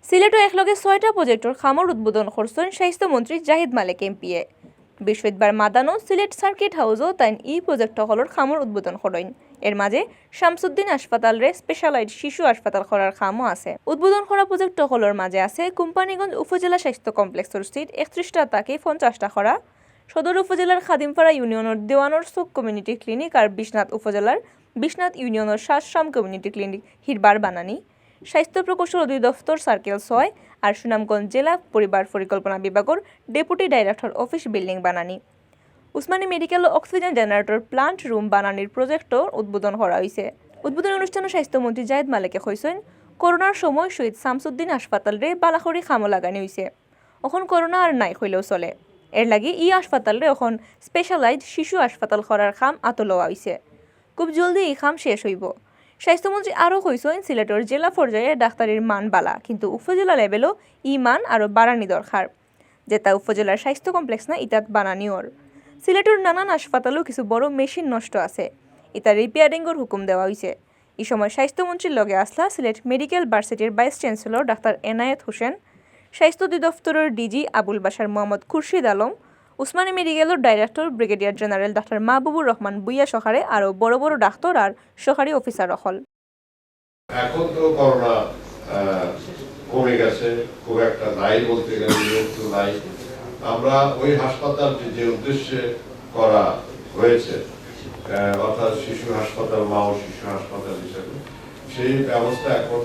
সিলেটও একলগে 6টা প্রজেক্টর খামর উদ্বোধন করছেন স্বাস্থ্যমন্ত্রী জাহিদ মালেক এমপিএ। বৃহস্পতিবার মাদানো সিলেট সার্কিট হাউসও তাই প্রজেক্ট হলর খামর উদ্বোধন করেন। এর মাঝে শামসুদ্দিন হাসপাতালরে স্পেশালাইজড শিশু হাসপাতাল করার খামও আছে। উদ্বোধন করা প্রজেক্ট হলর মাঝে আছে কোম্পানিগঞ্জ উপজেলা স্বাস্থ্য কমপ্লেক্সের স্থিত 31টা তাকে 50টা করা, সদর উপজেলার খাদিমপাড়া ইউনিয়নের দেওয়ানোর চোখ কমিউনিটি ক্লিনিক আর বিশ্বনাথ উপজেলার বিশ্বনাথ ইউনিয়নের শাসরাম কমিউনিটি ক্লিনিক হিরবার বানানি, স্বাস্থ্য প্রকৌশল অধিদপ্তর সার্কেল 6 আর সুনামগঞ্জ জেলা পরিবার পরিকল্পনা বিভাগের ডেপুটি ডাইরেক্টর অফিস বিল্ডিং বানানি। Osmani medical oxygen generator plant room বানানির প্রজেক্টর উদ্বোধন করা হয়েছে। উদ্বোধন অনুষ্ঠানে স্বাস্থ্যমন্ত্রী জাহিদ মালেকে কইছেন, করোনার সময় শহীদ শামসুদ্দিন হাসপাতালরে বালাখড়ি খামো লাগানি হয়েছে। এখন করোনা আর নাই হইলেও চলে। এর লাগি হাসপাতালরে এখন স্পেশালাইজড শিশু হাসপাতাল করার খাম আতো লওয়া হয়েছে। খুব জলদি এই খাম শেষ হইব। স্বাস্থ্যমন্ত্রী আরও কইছেন, সিলেটের জেলা পর্যায়ে ডাক্তারের মান বালা, কিন্তু উপজেলা লেভেলও মান আরও বাড়ানি দরকার। যেটা উপজেলার স্বাস্থ্য কমপ্লেক্স না ইতাত বানানিওর। সিলেটের নানান হাসপাতালেও কিছু বড় মেশিন নষ্ট আছে, এটা রিপেয়ারিংয়ের হুকুম দেওয়া হয়েছে। এই সময় স্বাস্থ্যমন্ত্রীর লগে আসলা সিলেট মেডিকেল ভার্সিটির ভাইস চ্যান্সেলর ডাক্তার এনায়েত হোসেন, স্বাস্থ্য অধিদপ্তরের ডিজি আবুল বাশার মোহাম্মদ খুরশিদ আলম, উসমানী মেডিকেলের ডাইরেক্টর ব্রিগেডিয়ার জেনারেল ডাক্তার মাহবুবুর রহমান বুইয়া সহারে আরও বড় বড় ডাক্তার আর সরকারি অফিসার রহল। এখন তো করোনা কমে গেছে, খুব একটা নাই বলতে গেলে একটু নাই। আমরা ওই হাসপাতালটি যে উদ্দেশ্যে করা হয়েছে, অর্থাৎ শিশু হাসপাতাল, মা ও শিশু হাসপাতাল হিসেবে, সেই ব্যবস্থা এখন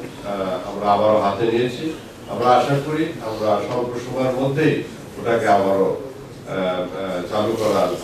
আমরা আবারও হাতে নিয়েছি। আমরা আশা করি আমরা স্বল্প সময়ের মধ্যেই ওটাকে আবারও চালু করার